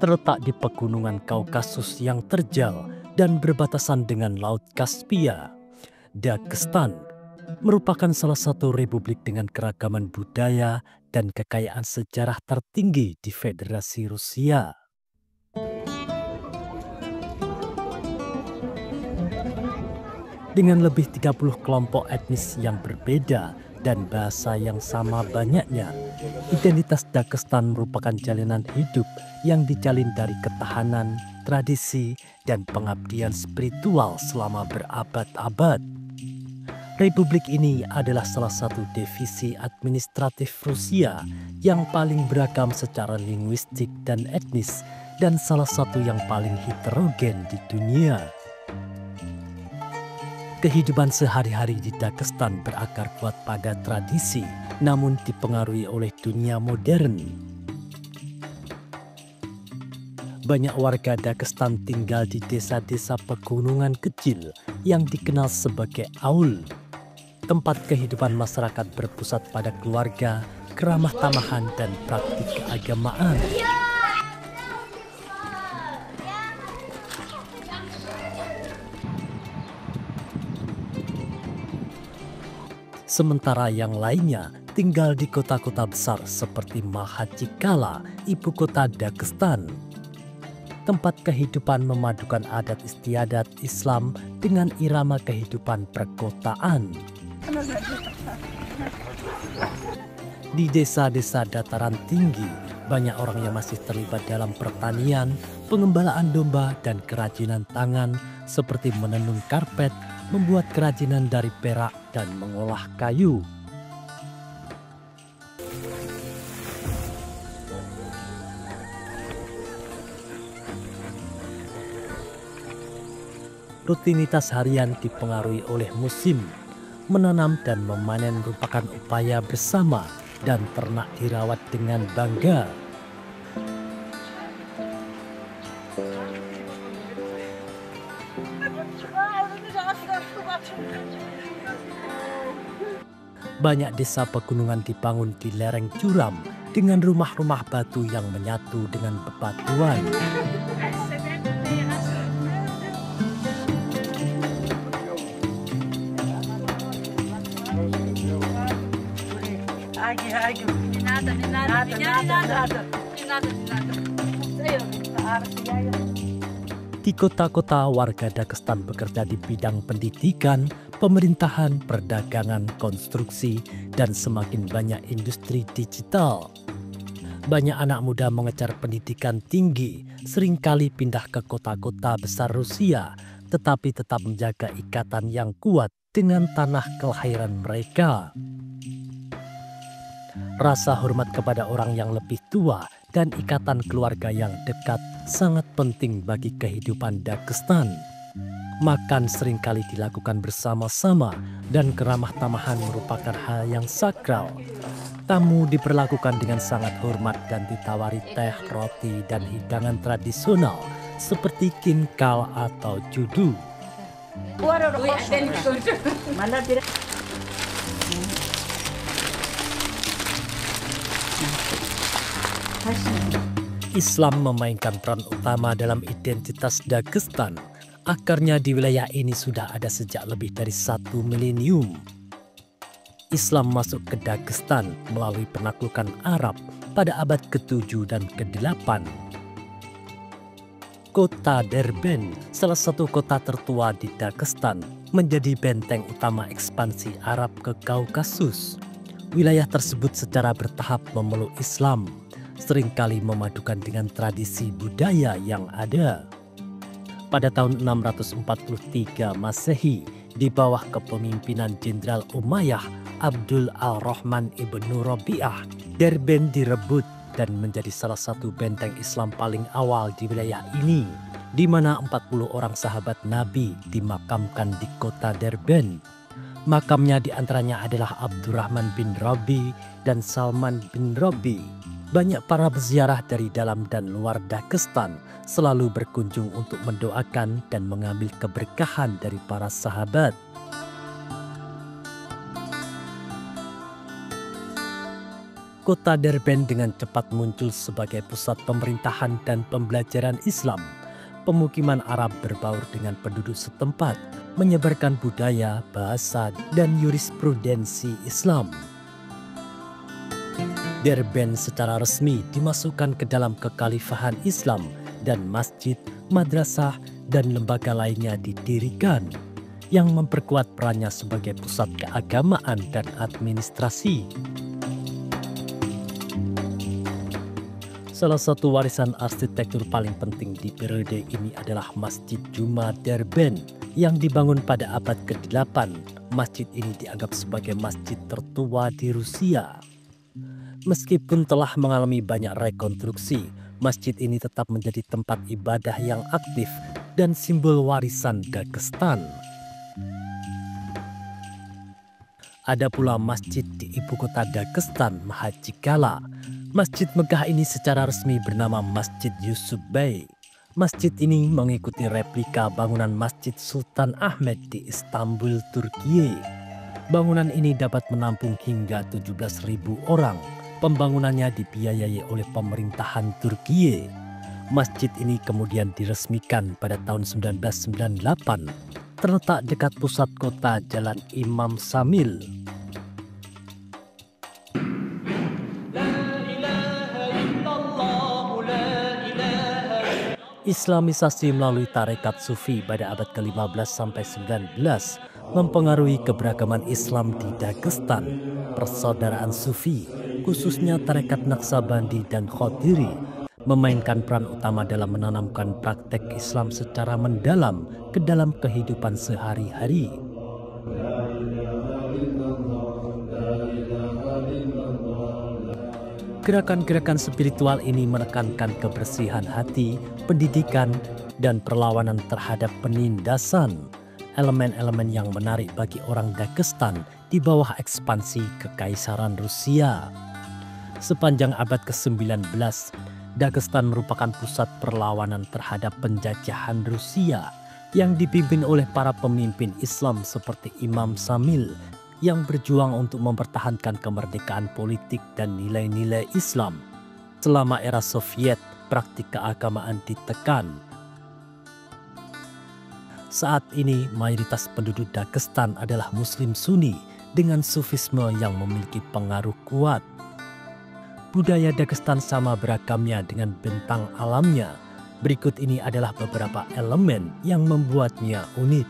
terletak di pegunungan Kaukasus yang terjal dan berbatasan dengan Laut Kaspia. Dagestan merupakan salah satu republik dengan keragaman budaya dan kekayaan sejarah tertinggi di Federasi Rusia. Dengan lebih 30 kelompok etnis yang berbeda dan bahasa yang sama banyaknya, identitas Dagestan merupakan jalinan hidup yang dijalin dari ketahanan, tradisi, dan pengabdian spiritual selama berabad-abad. Republik ini adalah salah satu divisi administratif Rusia yang paling beragam secara linguistik dan etnis, dan salah satu yang paling heterogen di dunia. Kehidupan sehari-hari di Dagestan berakar kuat pada tradisi, namun dipengaruhi oleh dunia modern. Banyak warga Dagestan tinggal di desa-desa pegunungan kecil yang dikenal sebagai aul. Tempat kehidupan masyarakat berpusat pada keluarga, keramah tamahan, dan praktik keagamaan. Sementara yang lainnya tinggal di kota-kota besar seperti Makhachkala, ibu kota Dagestan. Tempat kehidupan memadukan adat istiadat Islam dengan irama kehidupan perkotaan. Di desa-desa dataran tinggi, banyak orang yang masih terlibat dalam pertanian, pengembalaan domba, dan kerajinan tangan seperti menenun karpet, membuat kerajinan dari perak, dan mengolah kayu. Rutinitas harian dipengaruhi oleh musim. Menanam dan memanen merupakan upaya bersama, dan ternak dirawat dengan bangga. Banyak desa pegunungan dibangun di lereng curam dengan rumah-rumah batu yang menyatu dengan bebatuan. Di kota-kota, warga Dagestan bekerja di bidang pendidikan, pemerintahan, perdagangan, konstruksi, dan semakin banyak industri digital. Banyak anak muda mengejar pendidikan tinggi, seringkali pindah ke kota-kota besar Rusia, tetapi tetap menjaga ikatan yang kuat dengan tanah kelahiran mereka. Rasa hormat kepada orang yang lebih tua dan ikatan keluarga yang dekat sangat penting bagi kehidupan Dagestan. Makan seringkali dilakukan bersama-sama dan keramah tamahan merupakan hal yang sakral. Tamu diperlakukan dengan sangat hormat dan ditawari teh, roti, dan hidangan tradisional seperti kinkal atau judu. Islam memainkan peran utama dalam identitas Dagestan. Akarnya di wilayah ini sudah ada sejak lebih dari 1 milenium. Islam masuk ke Dagestan melalui penaklukan Arab pada abad ke-7 dan ke-8. Kota Derbent, salah satu kota tertua di Dagestan, menjadi benteng utama ekspansi Arab ke Kaukasus. Wilayah tersebut secara bertahap memeluk Islam, seringkali memadukan dengan tradisi budaya yang ada. Pada tahun 643 Masehi, di bawah kepemimpinan Jenderal Umayyah Abdul al-Rahman ibnu Rabi'ah, Derbent direbut dan menjadi salah satu benteng Islam paling awal di wilayah ini, di mana 40 orang sahabat Nabi dimakamkan di kota Derbent. Makamnya diantaranya adalah Abdurrahman bin Rabi dan Salman bin Rabi. Banyak para peziarah dari dalam dan luar Dagestan selalu berkunjung untuk mendoakan dan mengambil keberkahan dari para sahabat. Kota Derbent dengan cepat muncul sebagai pusat pemerintahan dan pembelajaran Islam. Pemukiman Arab berbaur dengan penduduk setempat, menyebarkan budaya, bahasa, dan jurisprudensi Islam. Derbent secara resmi dimasukkan ke dalam kekhalifahan Islam dan masjid, madrasah, dan lembaga lainnya didirikan yang memperkuat perannya sebagai pusat keagamaan dan administrasi. Salah satu warisan arsitektur paling penting di periode ini adalah Masjid Juma Derbent yang dibangun pada abad ke-8. Masjid ini dianggap sebagai masjid tertua di Rusia. Meskipun telah mengalami banyak rekonstruksi, masjid ini tetap menjadi tempat ibadah yang aktif dan simbol warisan Dagestan. Ada pula masjid di ibu kota Dagestan, Mahachikala. Masjid megah ini secara resmi bernama Masjid Yusuf Bey. Masjid ini mengikuti replika bangunan Masjid Sultan Ahmed di Istanbul, Turkiye. Bangunan ini dapat menampung hingga 17.000 orang. Pembangunannya dibiayai oleh pemerintahan Turkiye. Masjid ini kemudian diresmikan pada tahun 1998. Terletak dekat pusat kota Jalan Imam Samil. Islamisasi melalui tarekat Sufi pada abad ke-15 sampai 19 mempengaruhi keberagaman Islam di Dagestan. Persaudaraan Sufi, khususnya tarekat Naqsabandi dan Qadiri, memainkan peran utama dalam menanamkan praktek Islam secara mendalam ke dalam kehidupan sehari-hari. Gerakan-gerakan spiritual ini menekankan kebersihan hati, pendidikan, dan perlawanan terhadap penindasan, elemen-elemen yang menarik bagi orang Dagestan di bawah ekspansi Kekaisaran Rusia. Sepanjang abad ke-19, Dagestan merupakan pusat perlawanan terhadap penjajahan Rusia yang dipimpin oleh para pemimpin Islam seperti Imam Samil yang berjuang untuk mempertahankan kemerdekaan politik dan nilai-nilai Islam. Selama era Soviet, praktik keagamaan ditekan. Saat ini, mayoritas penduduk Dagestan adalah Muslim Sunni dengan Sufisme yang memiliki pengaruh kuat. Budaya Dagestan sama beragamnya dengan bentang alamnya. Berikut ini adalah beberapa elemen yang membuatnya unik.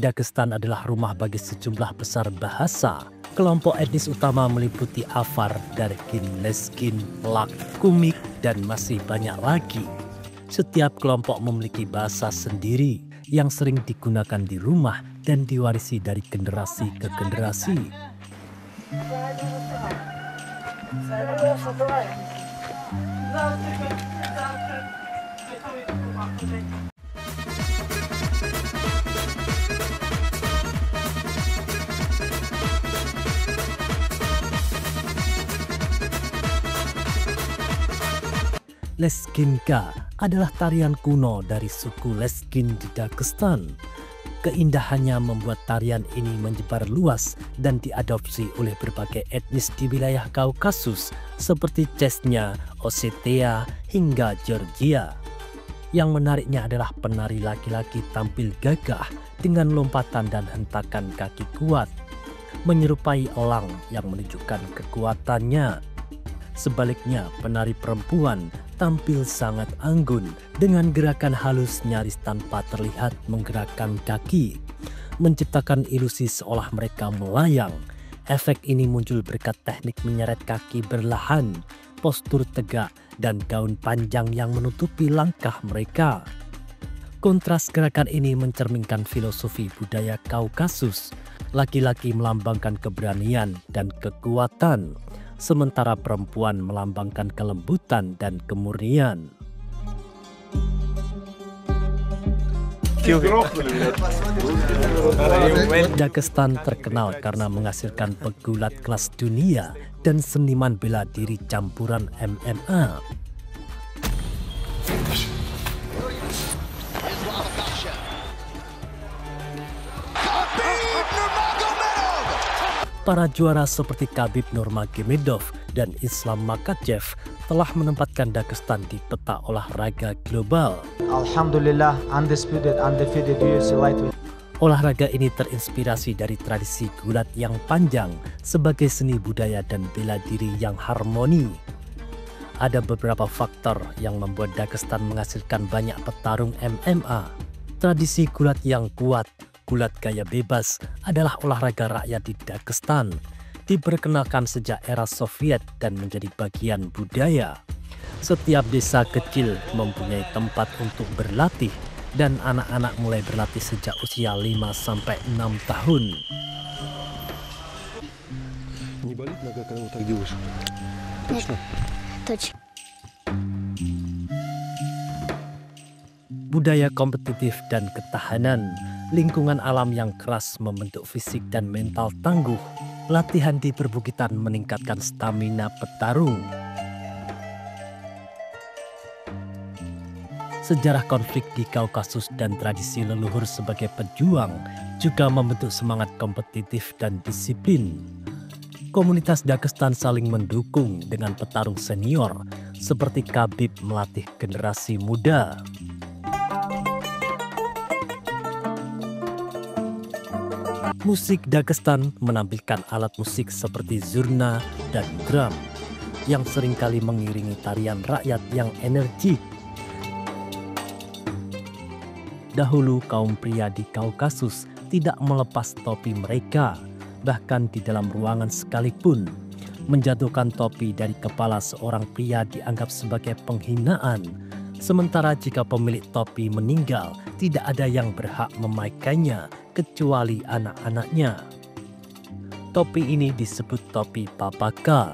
Dagestan adalah rumah bagi sejumlah besar bahasa. Kelompok etnis utama meliputi Afar, Dargin, Leskin, Lak, Kumik, dan masih banyak lagi. Setiap kelompok memiliki bahasa sendiri yang sering digunakan di rumah dan diwarisi dari generasi ke generasi. Leskinka adalah tarian kuno dari suku Leskin di Dagestan. Keindahannya membuat tarian ini menyebar luas dan diadopsi oleh berbagai etnis di wilayah Kaukasus seperti Chechnya, Ossetia, hingga Georgia. Yang menariknya adalah penari laki-laki tampil gagah dengan lompatan dan hentakan kaki kuat, menyerupai elang yang menunjukkan kekuatannya. Sebaliknya, penari perempuan tampil sangat anggun dengan gerakan halus nyaris tanpa terlihat menggerakkan kaki, menciptakan ilusi seolah mereka melayang. Efek ini muncul berkat teknik menyeret kaki berlahan, postur tegak, dan gaun panjang yang menutupi langkah mereka. Kontras gerakan ini mencerminkan filosofi budaya Kaukasus. Laki-laki melambangkan keberanian dan kekuatan, sementara perempuan melambangkan kelembutan dan kemurnian. Dagestan terkenal karena menghasilkan pegulat kelas dunia dan seniman bela diri campuran MMA. Para juara seperti Khabib Nurmagomedov dan Islam Makhachev telah menempatkan Dagestan di peta olahraga global. Alhamdulillah, undefeated UFC lightweight. Olahraga ini terinspirasi dari tradisi gulat yang panjang sebagai seni budaya dan bela diri yang harmoni. Ada beberapa faktor yang membuat Dagestan menghasilkan banyak petarung MMA. Tradisi gulat yang kuat, gulat gaya bebas adalah olahraga rakyat di Dagestan. Diperkenalkan sejak era Soviet dan menjadi bagian budaya. Setiap desa kecil mempunyai tempat untuk berlatih dan anak-anak mulai berlatih sejak usia 5-6 tahun. Budaya kompetitif dan ketahanan, lingkungan alam yang keras membentuk fisik dan mental tangguh. Latihan di perbukitan meningkatkan stamina petarung. Sejarah konflik di Kaukasus dan tradisi leluhur sebagai pejuang juga membentuk semangat kompetitif dan disiplin. Komunitas Dagestan saling mendukung dengan petarung senior seperti Khabib melatih generasi muda. Musik Dagestan menampilkan alat musik seperti zurna dan drum yang seringkali mengiringi tarian rakyat yang energik. Dahulu kaum pria di Kaukasus tidak melepas topi mereka, bahkan di dalam ruangan sekalipun. Menjatuhkan topi dari kepala seorang pria dianggap sebagai penghinaan. Sementara jika pemilik topi meninggal, tidak ada yang berhak memakainya kecuali anak-anaknya. Topi ini disebut topi papaka.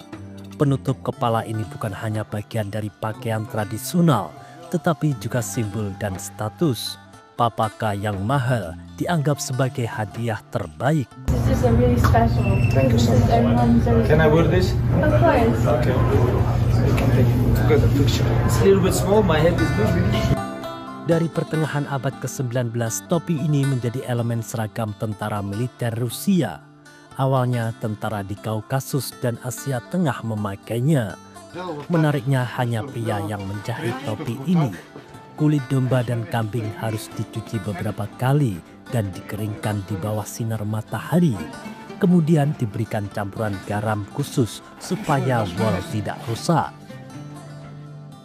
Penutup kepala ini bukan hanya bagian dari pakaian tradisional, tetapi juga simbol dan status. Papaka yang mahal dianggap sebagai hadiah terbaik. This is a really special. Thank you so much. Can I wear this? Of course. Okay. Good picture. It's a little bit small. My head is big. Dari pertengahan abad ke-19, topi ini menjadi elemen seragam tentara militer Rusia. Awalnya tentara di Kaukasus dan Asia Tengah memakainya. Menariknya hanya pria yang menjahit topi ini. Kulit domba dan kambing harus dicuci beberapa kali dan dikeringkan di bawah sinar matahari. Kemudian diberikan campuran garam khusus supaya wol tidak rusak.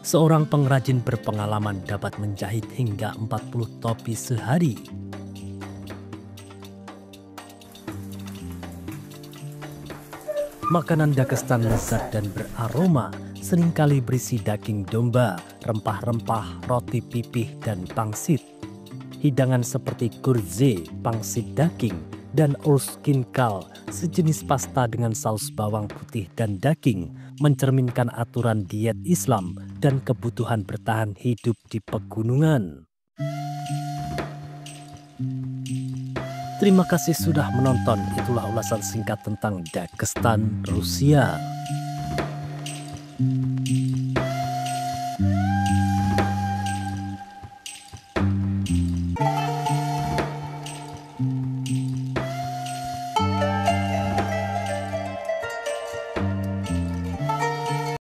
Seorang pengrajin berpengalaman dapat menjahit hingga 40 topi sehari. Makanan Dagestan lezat dan beraroma, seringkali berisi daging domba, rempah-rempah, roti pipih, dan pangsit. Hidangan seperti kurze, pangsit daging, dan urskinkal, sejenis pasta dengan saus bawang putih dan daging, mencerminkan aturan diet Islam dan kebutuhan bertahan hidup di pegunungan. Terima kasih sudah menonton. Itulah ulasan singkat tentang Dagestan, Rusia.